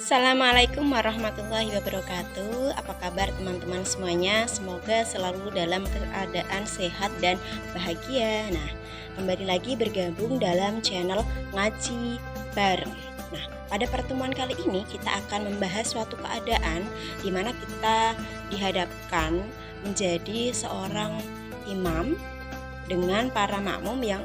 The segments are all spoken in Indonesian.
Assalamualaikum warahmatullahi wabarakatuh. Apa kabar teman-teman semuanya? Semoga selalu dalam keadaan sehat dan bahagia. Nah, kembali lagi bergabung dalam channel Ngaji Bareng. Nah, pada pertemuan kali ini kita akan membahas suatu keadaan di mana kita dihadapkan menjadi seorang imam dengan para makmum yang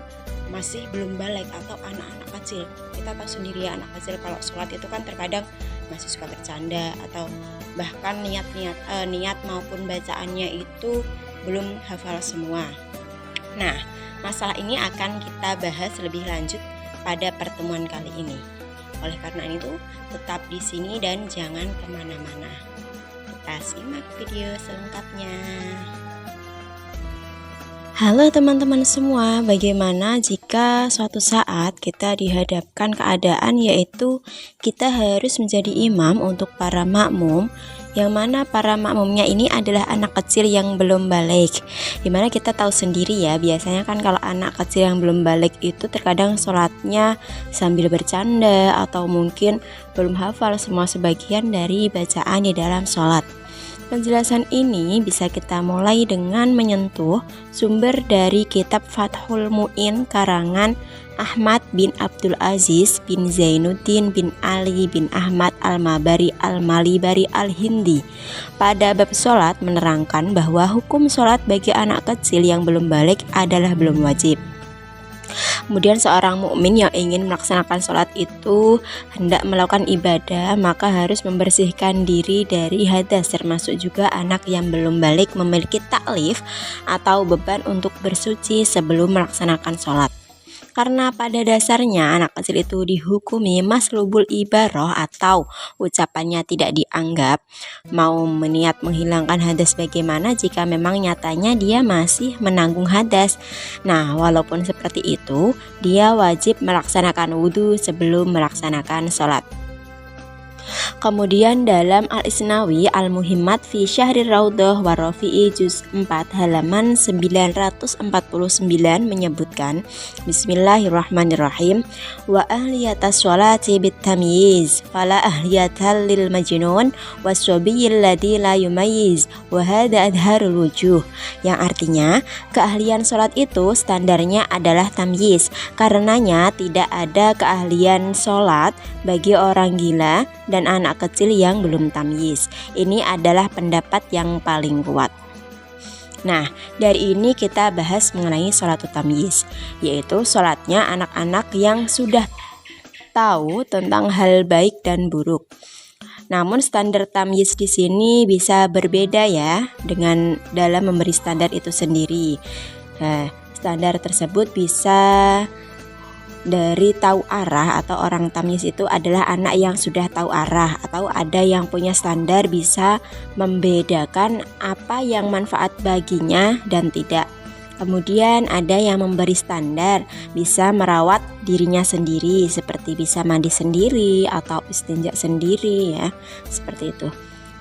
masih belum balik atau anak-anak kecil. Kita tahu sendiri ya, anak kecil kalau sholat itu kan terkadang masih suka bercanda atau bahkan niat maupun bacaannya itu belum hafal semua. Nah, masalah ini akan kita bahas lebih lanjut pada pertemuan kali ini. Oleh karena itu, tetap di sini dan jangan kemana-mana. Kita simak video selengkapnya. Halo teman-teman semua, bagaimana jika suatu saat kita dihadapkan keadaan yaitu kita harus menjadi imam untuk para makmum, yang mana para makmumnya ini adalah anak kecil yang belum balik. Dimana kita tahu sendiri ya, biasanya kan kalau anak kecil yang belum balik itu terkadang sholatnya sambil bercanda atau mungkin belum hafal semua sebagian dari bacaan di dalam sholat. Penjelasan ini bisa kita mulai dengan menyentuh sumber dari kitab Fathul Mu'in karangan Ahmad bin Abdul Aziz bin Zainuddin bin Ali bin Ahmad al-Mabari al-Malibari al-Hindi. Pada bab sholat menerangkan bahwa hukum sholat bagi anak kecil yang belum balik adalah belum wajib. Kemudian seorang mukmin yang ingin melaksanakan sholat itu hendak melakukan ibadah, maka harus membersihkan diri dari hadas, termasuk juga anak yang belum balik memiliki taklif atau beban untuk bersuci sebelum melaksanakan sholat. Karena pada dasarnya anak kecil itu dihukumi maslubul ibaroh atau ucapannya tidak dianggap, mau meniat menghilangkan hadas bagaimana jika memang nyatanya dia masih menanggung hadas. Nah, walaupun seperti itu, dia wajib melaksanakan wudhu sebelum melaksanakan sholat. Kemudian dalam Al-Isnawi Al-Muhimmat fi Syahrir Raudhah wa Rafi'i juz 4 halaman 949 menyebutkan Bismillahirrahmanirrahim wa ahliyatas sholati bitamyiz fala ahliyatal lil majnun waswabiyil ladzi la yumayyiz wa hadza adharul wujuh, yang artinya keahlian sholat itu standarnya adalah tamyiz, karenanya tidak ada keahlian sholat bagi orang gila dan anak kecil yang belum tamyiz. Ini adalah pendapat yang paling kuat. Nah, dari ini kita bahas mengenai sholatul tamyiz, yaitu sholatnya anak-anak yang sudah tahu tentang hal baik dan buruk. Namun standar tamyiz di sini bisa berbeda ya dengan dalam memberi standar itu sendiri. Nah, standar tersebut bisa dari tahu arah atau orang tamyiz itu adalah anak yang sudah tahu arah, atau ada yang punya standar bisa membedakan apa yang manfaat baginya dan tidak. Kemudian ada yang memberi standar bisa merawat dirinya sendiri, seperti bisa mandi sendiri atau istinja sendiri ya, seperti itu.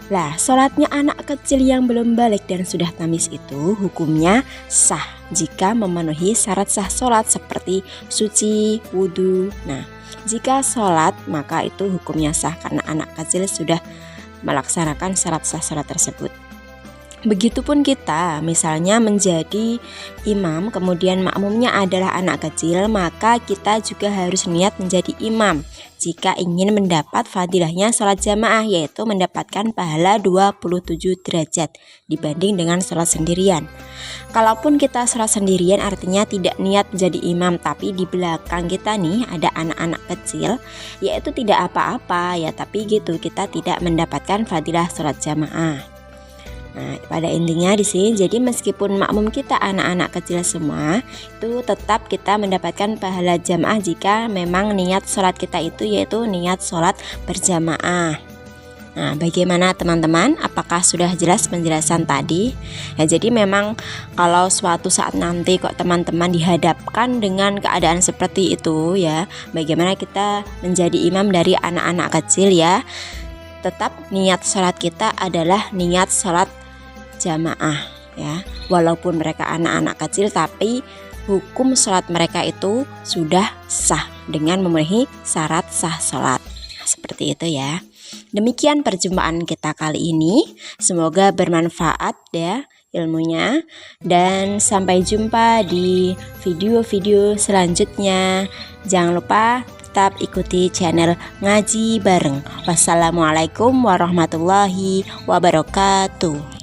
Lah, sholatnya anak kecil yang belum balik dan sudah tamyiz itu hukumnya sah jika memenuhi syarat sah sholat seperti suci, wudhu. Nah, jika sholat maka itu hukumnya sah karena anak kecil sudah melaksanakan syarat sah sholat tersebut. Begitupun kita misalnya menjadi imam kemudian makmumnya adalah anak kecil, maka kita juga harus niat menjadi imam jika ingin mendapat fadilahnya sholat jamaah, yaitu mendapatkan pahala 27 derajat dibanding dengan sholat sendirian. Kalaupun kita sholat sendirian artinya tidak niat menjadi imam, tapi di belakang kita nih ada anak-anak kecil, yaitu tidak apa-apa ya, tapi gitu kita tidak mendapatkan fadilah sholat jamaah. Nah, pada intinya di sini jadi meskipun makmum kita anak-anak kecil semua, itu tetap kita mendapatkan pahala jamaah jika memang niat sholat kita itu yaitu niat sholat berjamaah. Nah, bagaimana teman-teman? Apakah sudah jelas penjelasan tadi? Ya, jadi memang kalau suatu saat nanti kok teman-teman dihadapkan dengan keadaan seperti itu ya, bagaimana kita menjadi imam dari anak-anak kecil ya, tetap niat sholat kita adalah niat sholat jamaah ya, walaupun mereka anak-anak kecil tapi hukum sholat mereka itu sudah sah dengan memenuhi syarat sah sholat. Seperti itu ya. Demikian perjumpaan kita kali ini. Semoga bermanfaat ya ilmunya, dan sampai jumpa di video-video selanjutnya. Jangan lupa tetap ikuti channel Ngaji Bareng. Wassalamualaikum warahmatullahi wabarakatuh.